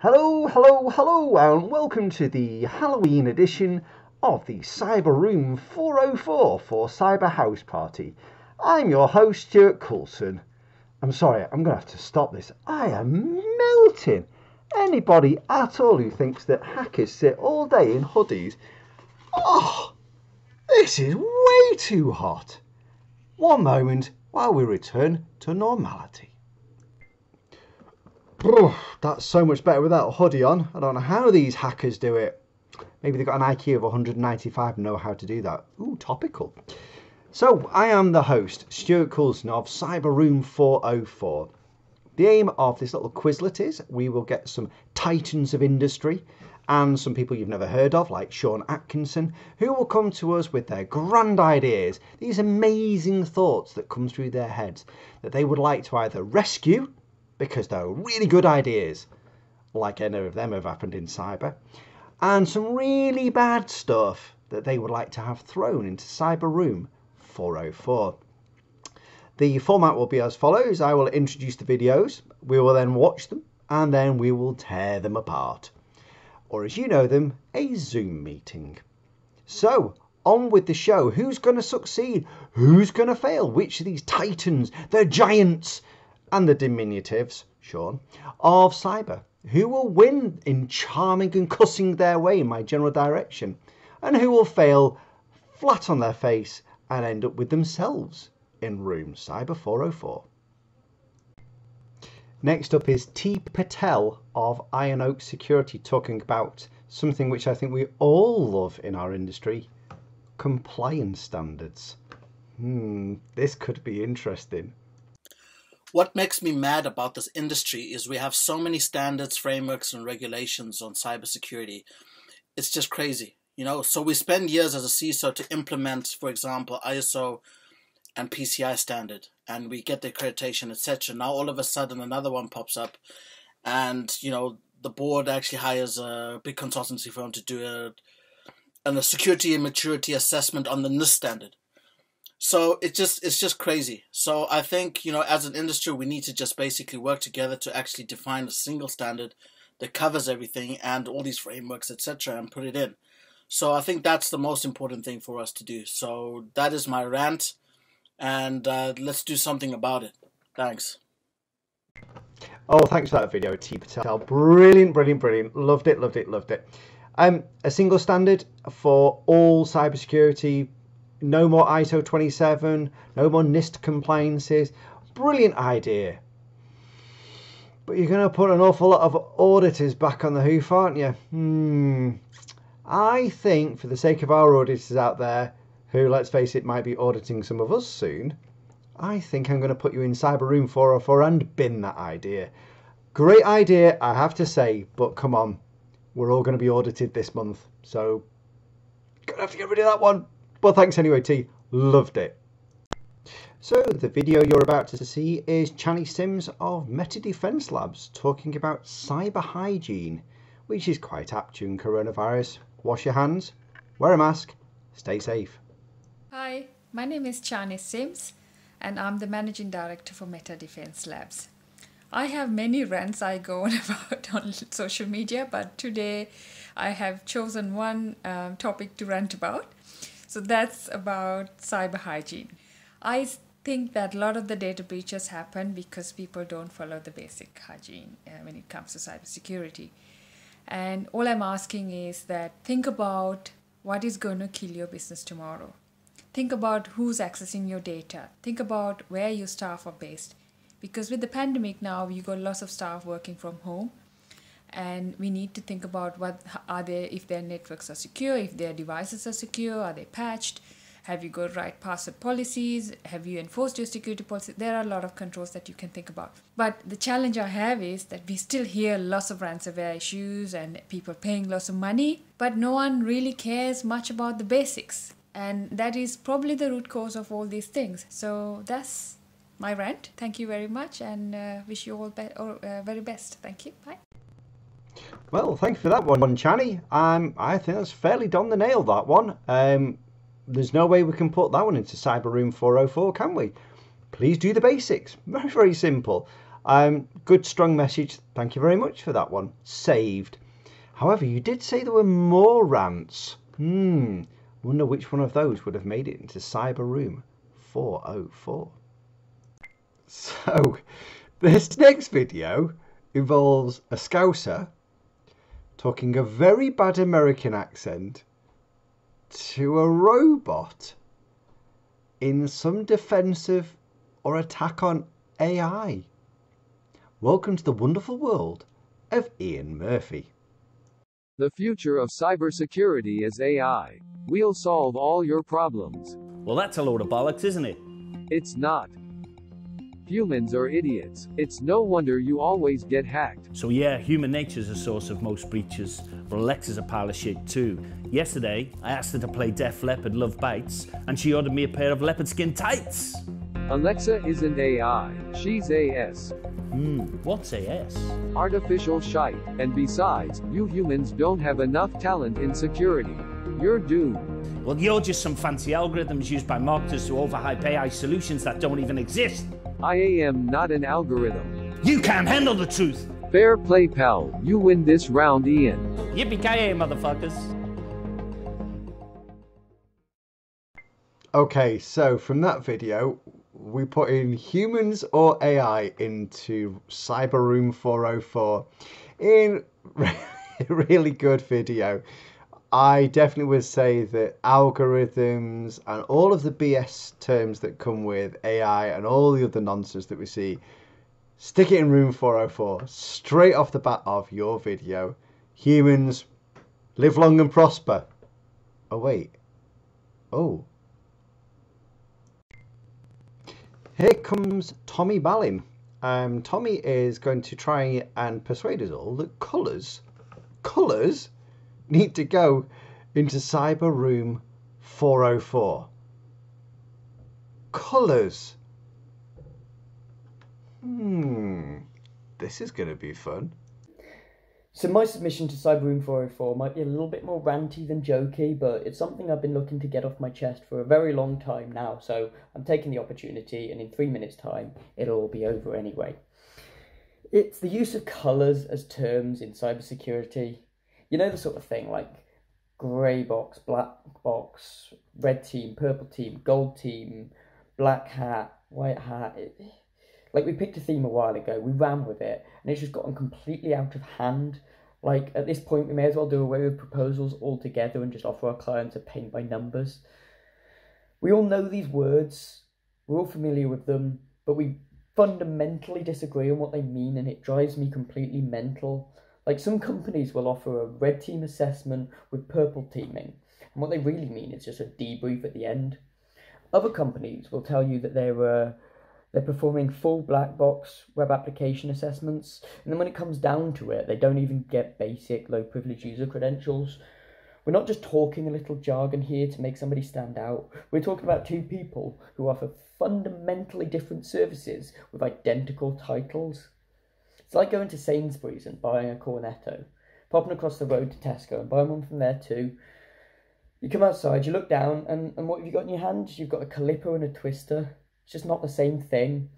Hello, hello, hello, and welcome to the Halloween edition of the Cyber Room 404 for Cyber House Party. I'm your host, Stuart Coulson. I'm sorry, I'm going to have to stop this. I am melting. Anybody at all who thinks that hackers sit all day in hoodies, oh, this is way too hot. One moment while we return to normality. That's so much better without a hoodie on. I don't know how these hackers do it. Maybe they've got an IQ of 195 and know how to do that. Ooh, topical. So, I am the host, Stuart Coulson of Cyber Room 404. The aim of this little Quizlet is we will get some titans of industry and some people you've never heard of, like Sean Atkinson, who will come to us with their grand ideas, these amazing thoughts that come through their heads that they would like to either rescue, because they're really good ideas, like any of them have happened in cyber, and some really bad stuff that they would like to have thrown into Cyber Room 404. The format will be as follows. I will introduce the videos, we will then watch them, and then we will tear them apart. Or as you know them, a Zoom meeting. So, on with the show. Who's going to succeed? Who's going to fail? Which of these titans, the giants, and the diminutives, Sean, of cyber? Who will win in charming and cussing their way in my general direction? And who will fail flat on their face and end up with themselves in room Cyber 404? Next up is T. Patel of Iron Oak Security, talking about something which I think we all love in our industry, compliance standards. This could be interesting. What makes me mad about this industry is we have so many standards, frameworks, and regulations on cybersecurity. It's just crazy, you know. So we spend years as a CISO to implement, for example, ISO and PCI standard, and we get the accreditation, etc. Now all of a sudden another one pops up, and you know the board actually hires a big consultancy firm to do a security and maturity assessment on the NIST standard. So it's just crazy. So I think, you know, as an industry, we need to just basically work together to actually define a single standard that covers everything and all these frameworks, etc., and put it in. So I think that's the most important thing for us to do. So that is my rant, and let's do something about it. Thanks. Oh, thanks for that video, T. Patel. Brilliant, brilliant, brilliant. Loved it, loved it, loved it. A single standard for all cybersecurity. No more ISO 27, no more NIST compliances. Brilliant idea. But you're going to put an awful lot of auditors back on the hoof, aren't you? I think for the sake of our auditors out there, who, let's face it, might be auditing some of us soon, I think I'm going to put you in Cyber Room 404 and bin that idea. Great idea, I have to say, but come on. We're all going to be audited this month, so going to have to get rid of that one. But thanks anyway, T. Loved it. So the video you're about to see is Channy Sims of Meta Defense Labs talking about cyber hygiene, which is quite apt during coronavirus. Wash your hands, wear a mask, stay safe. Hi, my name is Channy Sims and I'm the Managing Director for Meta Defense Labs. I have many rants I go on about on social media, but today I have chosen one topic to rant about. So that's about cyber hygiene. I think that a lot of the data breaches happen because people don't follow the basic hygiene when it comes to cybersecurity. And all I'm asking is that think about what is going to kill your business tomorrow. Think about who's accessing your data. Think about where your staff are based. Because with the pandemic now, you got lots of staff working from home. And we need to think about if their networks are secure, if their devices are secure, are they patched, have you got right password policies, have you enforced your security policies? There are a lot of controls that you can think about. But the challenge I have is that we still hear lots of ransomware issues and people paying lots of money, but no one really cares much about the basics. And that is probably the root cause of all these things. So that's my rant. Thank you very much and wish you all very best. Thank you. Bye. Well, thanks for that one, Channy. I think that's fairly done the nail, that one. There's no way we can put that one into Cyber Room 404, can we? Please do the basics. Very, very simple. Good strong message. Thank you very much for that one. Saved. However, you did say there were more rants. Wonder which one of those would have made it into Cyber Room 404. So, this next video involves a Scouser talking a very bad American accent to a robot in some defensive or attack on AI. Welcome to the wonderful world of Ian Murphy. The future of cybersecurity is AI. We'll solve all your problems. Well, that's a load of bollocks, isn't it? It's not. Humans are idiots. It's no wonder you always get hacked. So yeah, human nature's a source of most breaches, but Alexa's a pile of shit too. Yesterday, I asked her to play Def Leppard Love Bites, and she ordered me a pair of leopard skin tights. Alexa isn't AI, she's AS. What's AS? Artificial shite. And besides, you humans don't have enough talent in security. You're doomed. Well, you're just some fancy algorithms used by marketers to overhype AI solutions that don't even exist. I am not an algorithm. You can't handle the truth. Fair play, pal. You win this round, Ian. Yippee-ki-yay, motherfuckers. Okay, so from that video, we put in humans or AI into Cyber Room 404 in really good video. I definitely would say that algorithms and all of the BS terms that come with AI and all the other nonsense that we see, stick it in room 404 straight off the bat of your video. Humans, live long and prosper. Oh, wait. Oh. Here comes Tommy Ballin. Tommy is going to try and persuade us all that colours need to go into Cyber Room 404. Colours. This is going to be fun. So my submission to Cyber Room 404 might be a little bit more ranty than jokey, but it's something I've been looking to get off my chest for a very long time now, so I'm taking the opportunity, and in 3 minutes' time, it'll all be over anyway. It's the use of colours as terms in cybersecurity. You know, the sort of thing like grey box, black box, red team, purple team, gold team, black hat, white hat. Like, we picked a theme a while ago, we ran with it, and it's just gotten completely out of hand. Like, at this point, we may as well do away with proposals altogether and just offer our clients a paint by numbers. We all know these words, we're all familiar with them, but we fundamentally disagree on what they mean, and it drives me completely mental. Like, some companies will offer a red team assessment with purple teaming, and what they really mean is just a debrief at the end. Other companies will tell you that they're performing full black box web application assessments, and then when it comes down to it, they don't even get basic low privilege user credentials. We're not just talking a little jargon here to make somebody stand out. We're talking about two people who offer fundamentally different services with identical titles. It's like going to Sainsbury's and buying a Cornetto, popping across the road to Tesco and buying one from there too. You come outside, you look down, and what have you got in your hand? You've got a Calippo and a Twister. It's just not the same thing.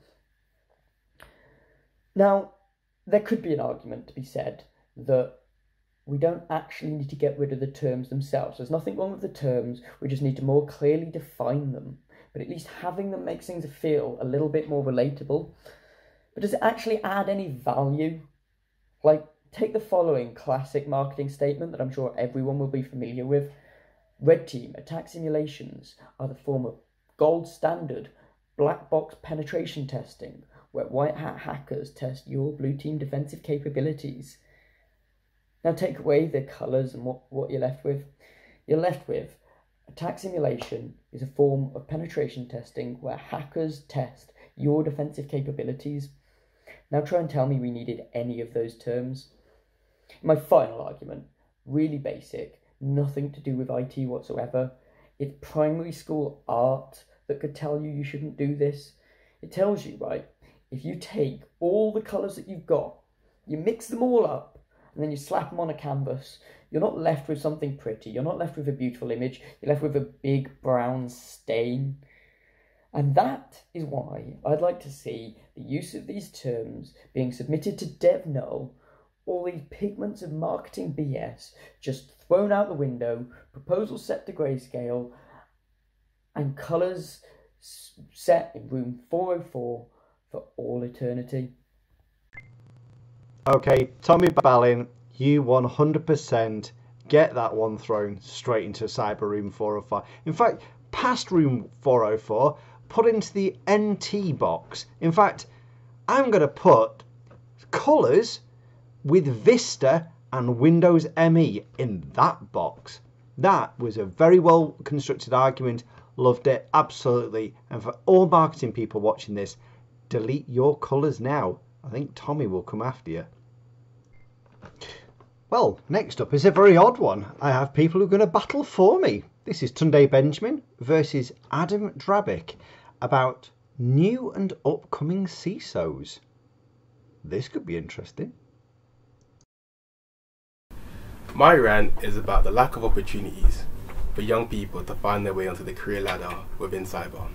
Now, there could be an argument to be said that we don't actually need to get rid of the terms themselves. There's nothing wrong with the terms, we just need to more clearly define them. But at least having them makes things feel a little bit more relatable. But does it actually add any value? Like, take the following classic marketing statement that I'm sure everyone will be familiar with. Red team attack simulations are the form of gold standard black box penetration testing, where white hat hackers test your blue team defensive capabilities. Now take away the colours and what you're left with. You're left with attack simulation is a form of penetration testing where hackers test your defensive capabilities. Now try and tell me we needed any of those terms. My final argument, really basic, nothing to do with IT whatsoever. It's primary school art that could tell you shouldn't do this. It tells you, right, if you take all the colours that you've got, you mix them all up, and then you slap them on a canvas, you're not left with something pretty, you're not left with a beautiful image, you're left with a big brown stain. And that is why I'd like to see the use of these terms being submitted to DevNull, all these pigments of marketing BS just thrown out the window, proposals set to grayscale, and colours set in room 404 for all eternity. Okay, Tommy Ballin, you 100% get that one thrown straight into Cyber Room 405. In fact, past Room 404, put into the NT box. In fact, I'm going to put colours with Vista and Windows ME in that box. That was a very well constructed argument. Loved it, absolutely. And for all marketing people watching this, delete your colours now. I think Tommy will come after you. Well, next up is a very odd one. I have people who are going to battle for me. This is Tunde Benjamin versus Adam Drabick about new and upcoming CISOs. This could be interesting. My rant is about the lack of opportunities for young people to find their way onto the career ladder within cyber,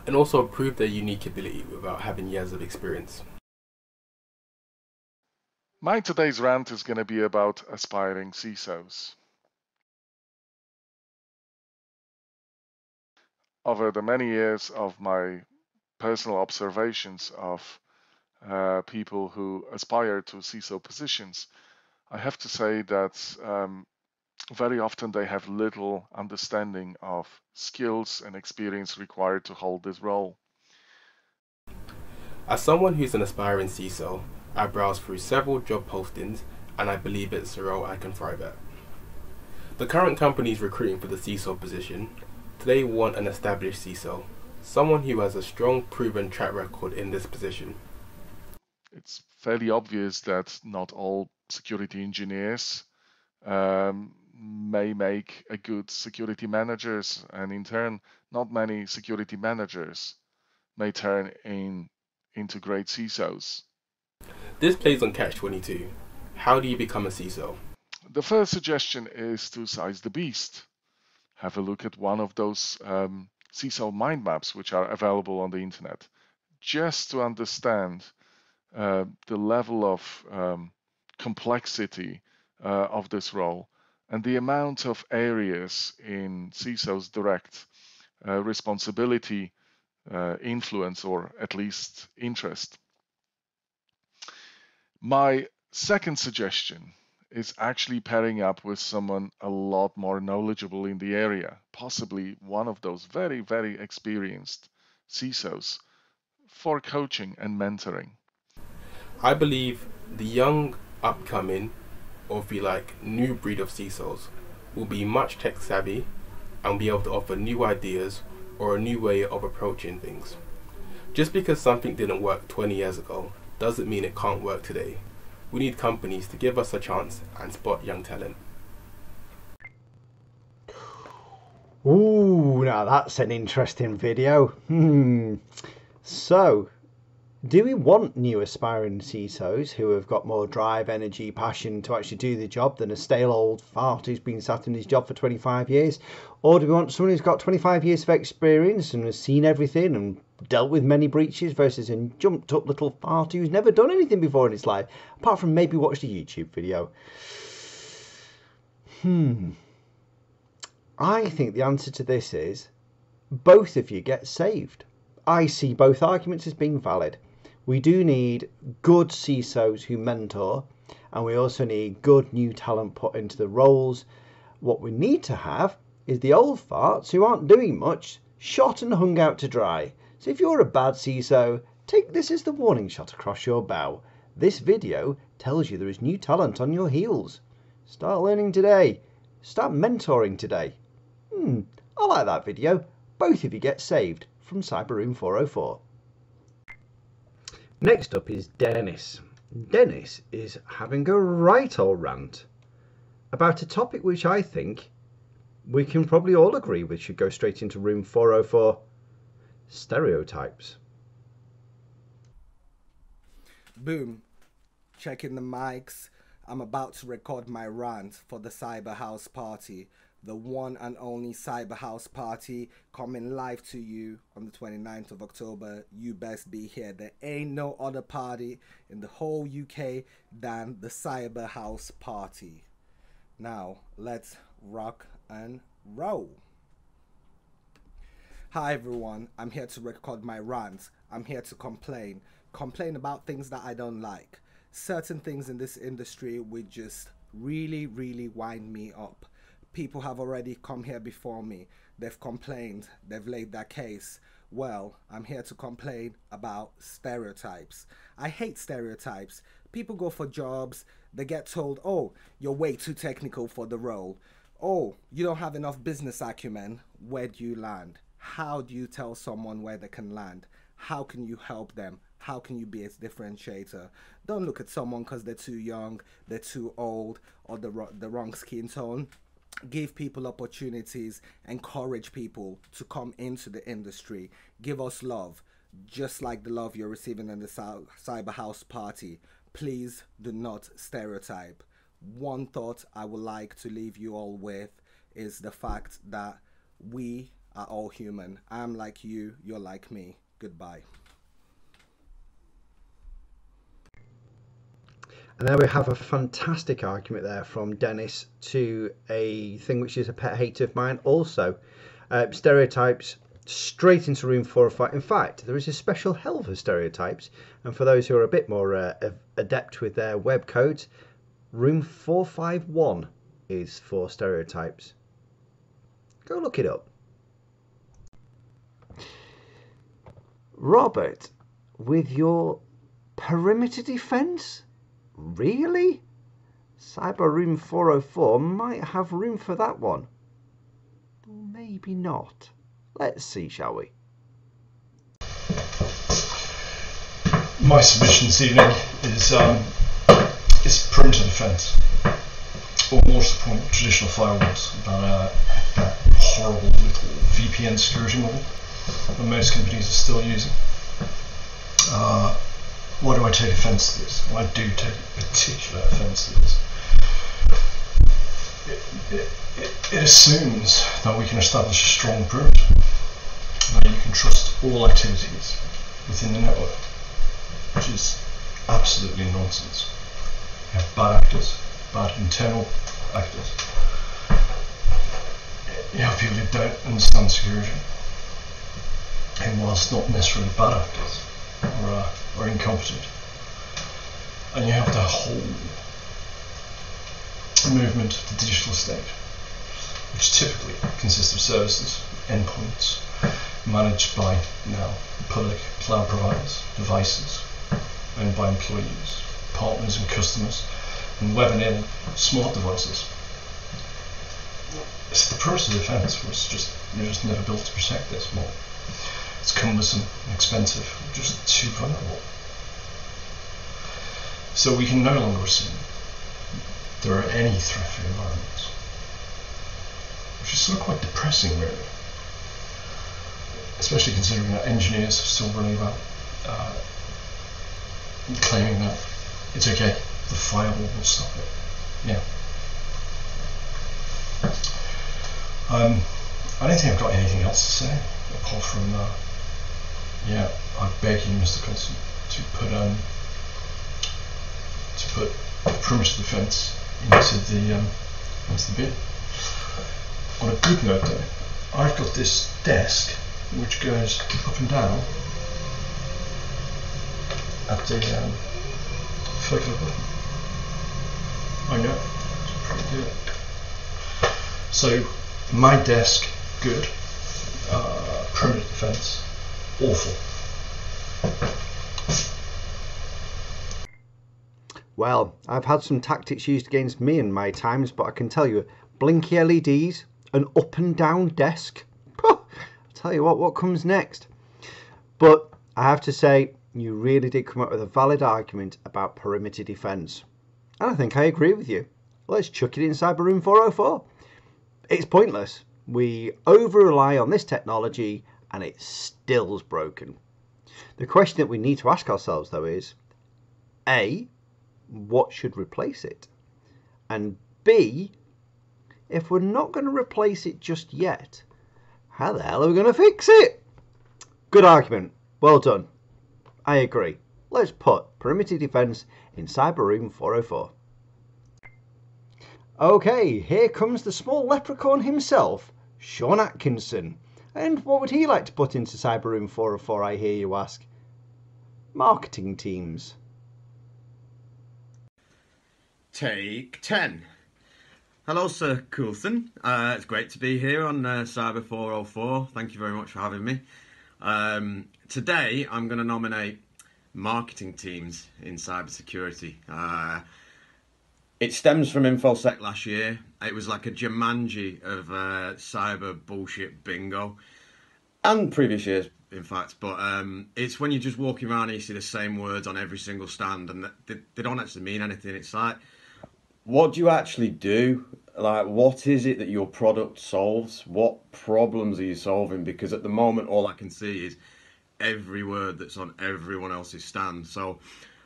and also prove their unique ability without having years of experience. My today's rant is going to be about aspiring CISOs. Over the many years of my personal observations of people who aspire to CISO positions, I have to say that very often they have little understanding of skills and experience required to hold this role. As someone who's an aspiring CISO, I browse through several job postings and I believe it's a role I can thrive at. The current companies recruiting for the CISO position today want an established CISO, someone who has a strong proven track record in this position. It's fairly obvious that not all security engineers may make a good security managers, and in turn not many security managers may turn into great CISOs. This plays on Catch-22. How do you become a CISO? The first suggestion is to size the beast. Have a look at one of those CISO mind maps which are available on the internet, just to understand the level of complexity of this role and the amount of areas in CISO's direct responsibility, influence, or at least interest. My second suggestion is actually pairing up with someone a lot more knowledgeable in the area, possibly one of those very, very experienced CISOs, for coaching and mentoring. I believe the young, upcoming, or if you like, new breed of CISOs will be much tech savvy and be able to offer new ideas or a new way of approaching things. Just because something didn't work 20 years ago doesn't mean it can't work today. We need companies to give us a chance and spot young talent. Ooh, now that's an interesting video. So, do we want new aspiring CISOs who have got more drive, energy, passion to actually do the job than a stale old fart who's been sat in his job for 25 years? Or do we want someone who's got 25 years of experience and has seen everything and dealt with many breaches versus a jumped up little fart who's never done anything before in his life, apart from maybe watched a YouTube video? I think the answer to this is both of you get saved. I see both arguments as being valid. We do need good CISOs who mentor, and we also need good new talent put into the roles. What we need to have is the old farts who aren't doing much, shot and hung out to dry. So if you're a bad CISO, take this as the warning shot across your bow. This video tells you there is new talent on your heels. Start learning today. Start mentoring today. I like that video. Both of you get saved from Cyberroom 404. Next up is Dennis. Dennis is having a right old rant about a topic which I think we can probably all agree with should go straight into room 404. Stereotypes. Boom. Checking the mics. I'm about to record my rant for the Cyber House party. the one and only Cyber House Party coming live to you on the 29th of October. You best be here. There ain't no other party in the whole UK than the Cyber House Party. Now, let's rock and roll. Hi everyone, I'm here to record my rants. I'm here to complain about things that I don't like. Certain things in this industry would just really wind me up. People have already come here before me. They've complained, they've laid their case. Well, I'm here to complain about stereotypes. I hate stereotypes. People go for jobs, they get told, oh, you're way too technical for the role. Oh, you don't have enough business acumen. Where do you land? How do you tell someone where they can land? How can you help them? How can you be a differentiator? Don't look at someone because they're too young, they're too old, or the wrong skin tone. Give people opportunities, encourage people to come into the industry. Give us love, just like the love you're receiving in the Cyber House Party. Please do not stereotype. One thought I would like to leave you all with is the fact that we are all human. I'm like you, you're like me. Goodbye. And there we have a fantastic argument there from Dennis to a thing which is a pet hate of mine also. Stereotypes straight into room 405. In fact, there is a special hell for stereotypes, and for those who are a bit more adept with their web codes, room 451 is for stereotypes. Go look it up. Robert, with your perimeter defense? Really? Cyber room 404 might have room for that one. Or maybe not. Let's see, shall we? My submission this evening is perimeter defense, or more to the point, traditional firewalls, that horrible little VPN security model that most companies are still using. Why do I take offence to this? Well, I do take particular offence to this. It assumes that we can establish a strong perimeter, that you can trust all activities within the network, which is absolutely nonsense. You have bad actors, bad internal actors. You have people who don't understand security, and whilst not necessarily bad actors, or incompetent. And you have the whole movement of the digital estate, which typically consists of services, endpoints, managed by now public cloud providers, devices, owned by employees, partners and customers, and web-enabled smart devices. It's the perimeter defense was you're just never built to protect this more. It's cumbersome and expensive, just too vulnerable. So we can no longer assume there are any threat-free environments, which is sort of quite depressing, really. Especially considering that engineers are still running about claiming that it's okay, the firewall will stop it. Yeah. I don't think I've got anything else to say apart from yeah, I beg you, Mr. Coulson, to put perimeter defence into the bin. On a good note, though, I've got this desk which goes up and down at the circular button. I know, it's pretty good. So my desk, good. Perimeter defence, awful. Well, I've had some tactics used against me in my times, but I can tell you, blinky LEDs, an up and down desk. I'll tell you what comes next. But I have to say, you really did come up with a valid argument about perimeter defence. And I think I agree with you. Let's chuck it in Cyber Room 404. It's pointless. We over-rely on this technology and it still's broken. The question that we need to ask ourselves, though, is A, what should replace it? And B, if we're not going to replace it just yet, how the hell are we going to fix it? Good argument. Well done. I agree. Let's put perimeter defence in Cyber Room 404. Okay, here comes the small leprechaun himself, Sean Atkinson. And what would he like to put into Cyber Room 404, I hear you ask? Marketing teams. Take 10. Hello, Sir Coulson. It's great to be here on Cyber 404. Thank you very much for having me. Today, I'm going to nominate marketing teams in cybersecurity. It stems from InfoSec last year. It was like a Jumanji of cyber bullshit bingo. And previous years, in fact. But it's when you're just walking around and you see the same words on every single stand and they don't actually mean anything. It's like, what do you actually do? Like, what is it that your product solves? What problems are you solving? Because at the moment, all I can see is every word that's on everyone else's stand. So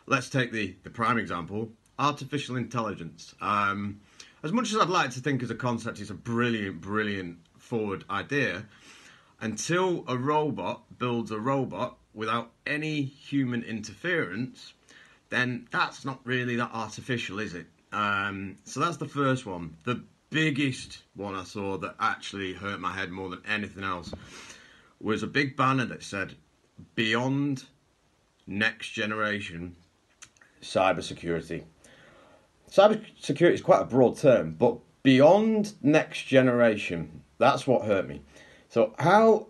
let's take the prime example, artificial intelligence. As much as I'd like to think as a concept it's a brilliant, brilliant forward idea, until a robot builds a robot without any human interference, then that's not really that artificial, is it? So that's the first one. The biggest one I saw that actually hurt my head more than anything else was a big banner that said, "Beyond next generation cybersecurity." Cybersecurity is quite a broad term, but beyond next generation, that's what hurt me. So how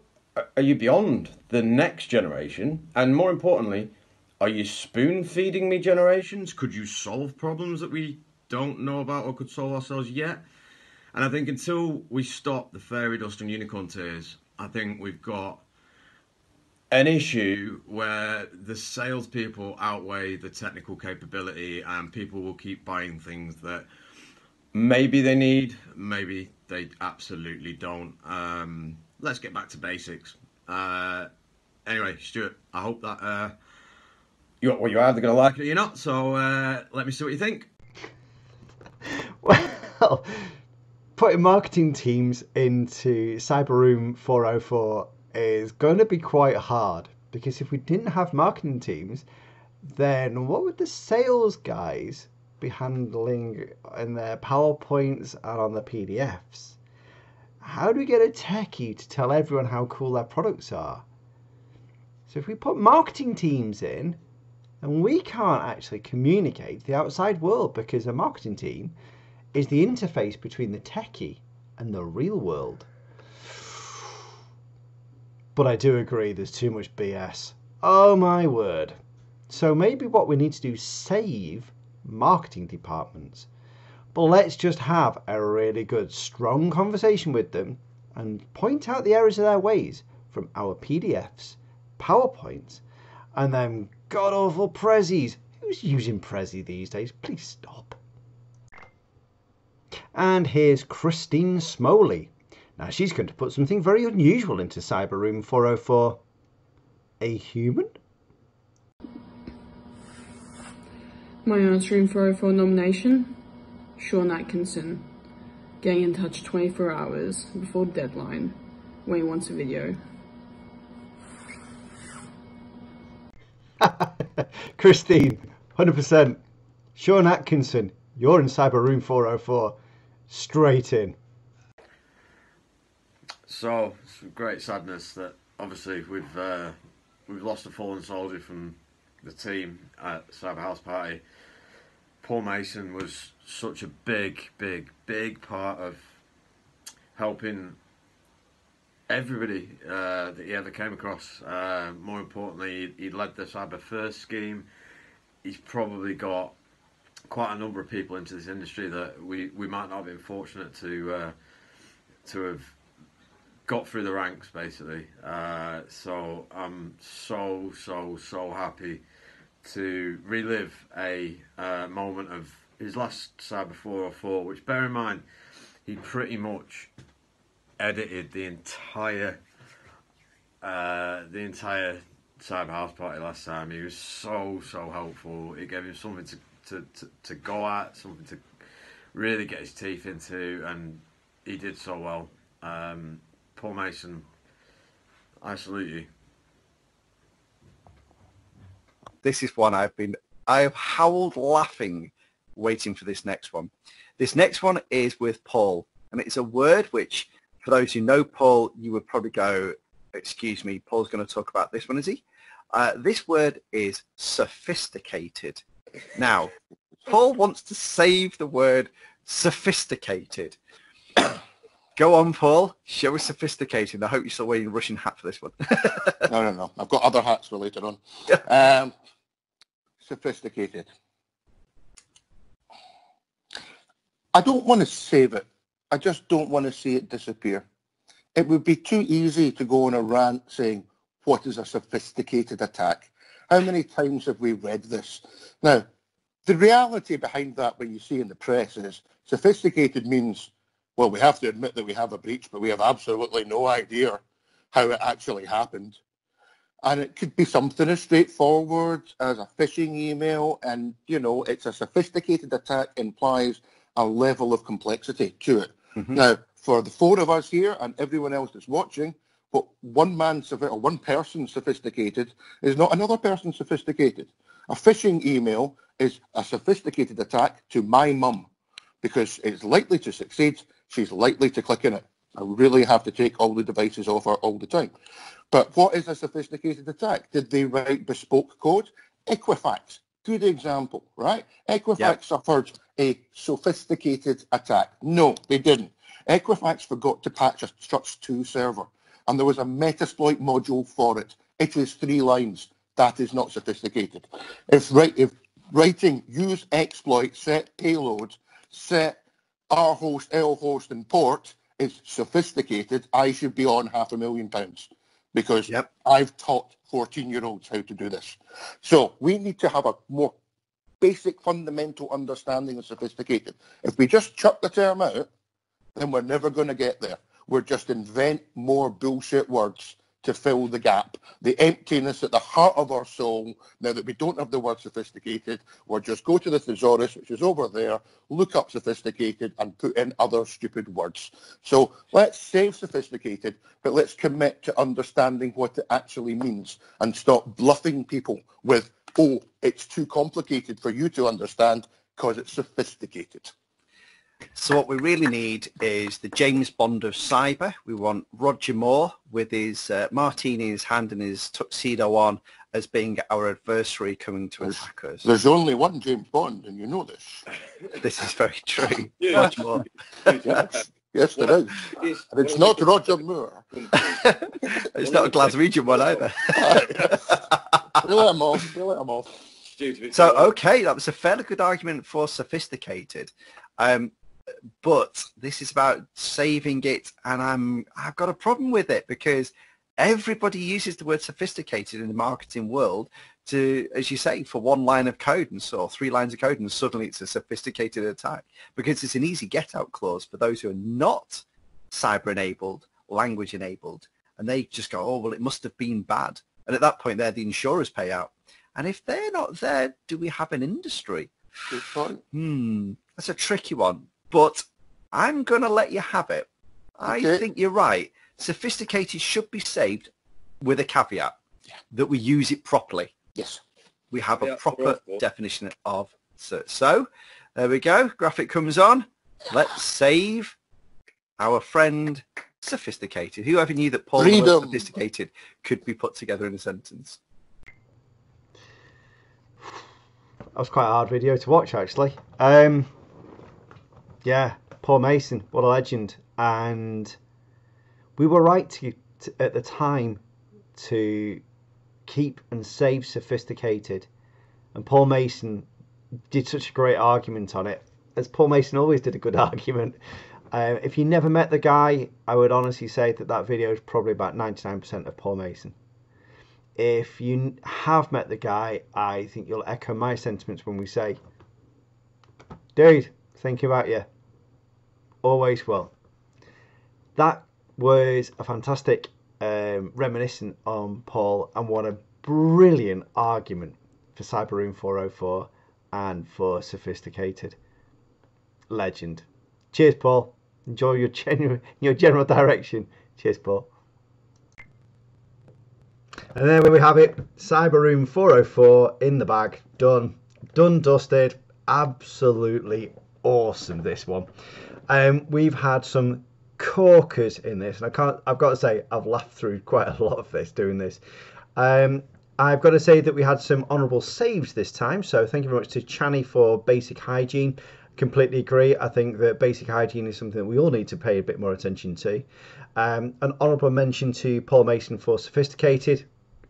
are you beyond the next generation? And more importantly, are you spoon feeding me generations? Could you solve problems that we don't know about or could solve ourselves yet? And I think until we stop the fairy dust and unicorn tears, I think we've got an issue where the salespeople outweigh the technical capability and people will keep buying things that maybe they need, maybe they absolutely don't. Let's get back to basics. Anyway, Stuart, I hope that you're either going to like it or you're not, so let me see what you think. Well, putting marketing teams into Cyber Room 404 is going to be quite hard, because if we didn't have marketing teams, then what would the sales guys be handling in their PowerPoints and on the PDFs? How do we get a techie to tell everyone how cool their products are? So if we put marketing teams in, then we can't actually communicate to the outside world, because a marketing team is the interface between the techie and the real world. But I do agree there's too much BS. Oh my word. So maybe what we need to do is save marketing departments. But let's just have a really good, strong conversation with them and point out the errors of their ways from our PDFs, PowerPoints, and then god-awful Prezzies. Who's using Prezi these days? Please stop. And here's Christine Smoley. Now she's going to put something very unusual into Cyber Room 404. A human? My Answer Room 404 nomination, Sean Atkinson. Getting in touch 24 hours before deadline when he wants a video. Christine, 100%. Sean Atkinson, you're in Cyber Room 404. Straight in. So it's great sadness that obviously we've lost a fallen soldier from the team at Cyber House Party. Paul Mason was such a big part of helping everybody that he ever came across. More importantly, he led the Cyber First scheme. He's probably got quite a number of people into this industry that we might not have been fortunate to have got through the ranks, basically. So I'm so happy to relive a moment of his last Cyber 404, which, bear in mind, he pretty much edited the entire Cyber House Party last time. He was so helpful. It gave him something to go at, something to really get his teeth into, and he did so well. Paul Mason, I salute you. This is one I've howled laughing waiting for this next one. This next one is with Paul, and it's a word which, for those who know Paul, you would probably go, excuse me, Paul's going to talk about this one, is he? This word is sophisticated. Now, Paul wants to save the word sophisticated. Go on, Paul. Show us sophisticated. I hope you're still wearing a Russian hat for this one. No. I've got other hats for later on. Sophisticated. I don't want to save it. I just don't want to see it disappear. It would be too easy to go on a rant saying, what is a sophisticated attack? How many times have we read this? Now, the reality behind that, when you see in the press, is sophisticated means, well, we have to admit that we have a breach, but we have absolutely no idea how it actually happened. And it could be something as straightforward as a phishing email, and, you know, it's a sophisticated attack implies a level of complexity to it. Mm-hmm. Now, for the four of us here and everyone else that's watching, what one person sophisticated is not another person sophisticated. A phishing email is a sophisticated attack to my mum because it's likely to succeed. She's likely to click in it. I really have to take all the devices off her all the time. But what is a sophisticated attack? Did they write bespoke code? Equifax, good example, right? Equifax suffered a sophisticated attack. No, they didn't. Equifax forgot to patch a Struts 2 server, and there was a Metasploit module for it. It is 3 lines. That is not sophisticated. If writing use exploit, set payload, set rhost, lhost, and port is sophisticated, I should be on £500,000 because I've taught 14-year-olds how to do this. So we need to have a more basic fundamental understanding of sophisticated. If we just chuck the term out, then we're never going to get there. We're just invent more bullshit words to fill the gap. The emptiness at the heart of our soul, now that we don't have the word sophisticated, we'll just go to the thesaurus, which is over there, look up sophisticated and put in other stupid words. So let's save sophisticated, but let's commit to understanding what it actually means and stop bluffing people with, oh, it's too complicated for you to understand because it's sophisticated. So what we really need is the James Bond of cyber. We want Roger Moore with his martini in his hand and his tuxedo on as being our adversary coming to attack us. There's only one James Bond, and you know this. This is very true. Roger Moore. Yes, there is. And it's not Roger Moore. It's not a Glaswegian one either. Let him off. So, okay, that was a fairly good argument for sophisticated. But this is about saving it, and I've got a problem with it because everybody uses the word sophisticated in the marketing world to, as you say, for 1 line of code and so 3 lines of code, and suddenly it's a sophisticated attack because it's an easy get-out clause for those who are not cyber-enabled, language-enabled, and they just go, oh, well, it must have been bad. And at that point, they're the insurers pay out. And if they're not there, do we have an industry? That's a tricky one. But I'm going to let you have it. I think you're right. Sophisticated should be saved with a caveat that we use it properly. Yes. We have a proper definition of search. So there we go. Graphic comes on. Let's save our friend sophisticated. Whoever knew that Paul was sophisticated could be put together in a sentence. That was quite a hard video to watch, actually. Yeah, Paul Mason, what a legend. And we were right to at the time to keep and save sophisticated. And Paul Mason did such a great argument on it, as Paul Mason always did a good argument. If you never met the guy, I would honestly say that video is probably about 99% of Paul Mason. If you have met the guy, I think you'll echo my sentiments when we say, dude, thinking about you. Always will. That was a fantastic reminiscent on Paul, and what a brilliant argument for Cyberroom 404 and for sophisticated. Legend. Cheers, Paul. Enjoy your general direction. Cheers, Paul. And there we have it. Cyber Room 404 in the bag. Done, dusted. Absolutely awesome, this one. We've had some corkers in this, and I've got to say, I've laughed through quite a lot of this doing this. I've got to say that we had some honourable saves this time, so thank you very much to Channy for basic hygiene. Completely agree. I think that basic hygiene is something that we all need to pay a bit more attention to. An honourable mention to Paul Mason for sophisticated.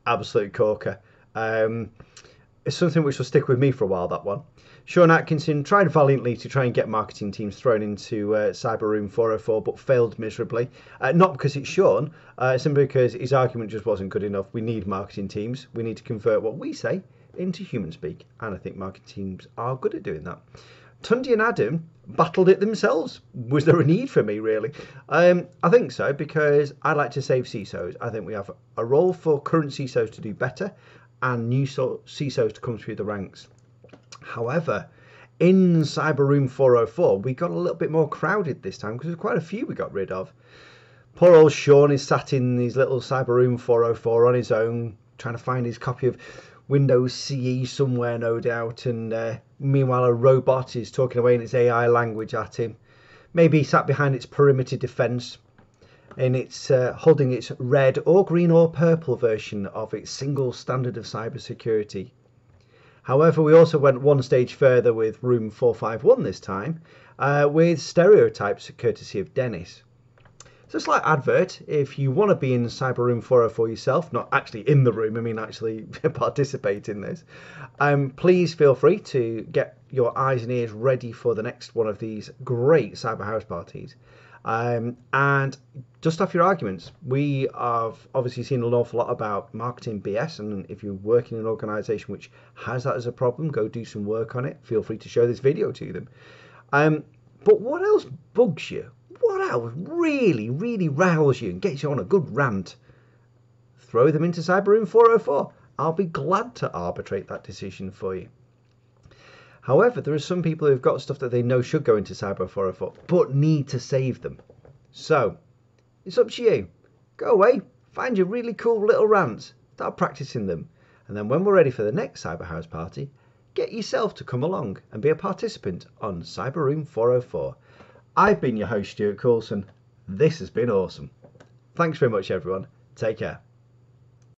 Absolute corker. It's something which will stick with me for a while, that one. Sean Atkinson tried valiantly to try and get marketing teams thrown into Cyber Room 404, but failed miserably. Not because it's Sean, simply because his argument just wasn't good enough. We need marketing teams. We need to convert what we say into human speak, and I think marketing teams are good at doing that. Tundi and Adam battled it themselves. Was there a need for me, really? I think so, because I like to save CISOs. I think we have a role for current CISOs to do better and new CISOs to come through the ranks. However, in Cyber Room 404, we got a little bit more crowded this time because there's quite a few we got rid of. Poor old Sean is sat in his little Cyber Room 404 on his own, trying to find his copy of Windows CE somewhere, no doubt, and meanwhile a robot is talking away in its AI language at him. Maybe he sat behind its perimeter defense and it's holding its red or green or purple version of its single standard of cybersecurity. However, we also went one stage further with Room 451 this time, with stereotypes courtesy of Dennis. It's a slight advert. If you want to be in Cyber Room 404 yourself, not actually in the room, I mean actually participate in this, please feel free to get your eyes and ears ready for the next one of these great cyber house parties. And dust off your arguments. We have obviously seen an awful lot about marketing BS, and if you work in an organisation which has that as a problem, go do some work on it. Feel free to show this video to them. But what else bugs you? What else really, really riles you and gets you on a good rant? Throw them into Cyber Room 404. I'll be glad to arbitrate that decision for you. However, there are some people who've got stuff that they know should go into Cyber 404, but need to save them. So, it's up to you. Go away, find your really cool little rants, start practicing them, and then when we're ready for the next Cyber House party, get yourself to come along and be a participant on Cyber Room 404. I've been your host, Stuart Coulson. This has been awesome. Thanks very much, everyone. Take care.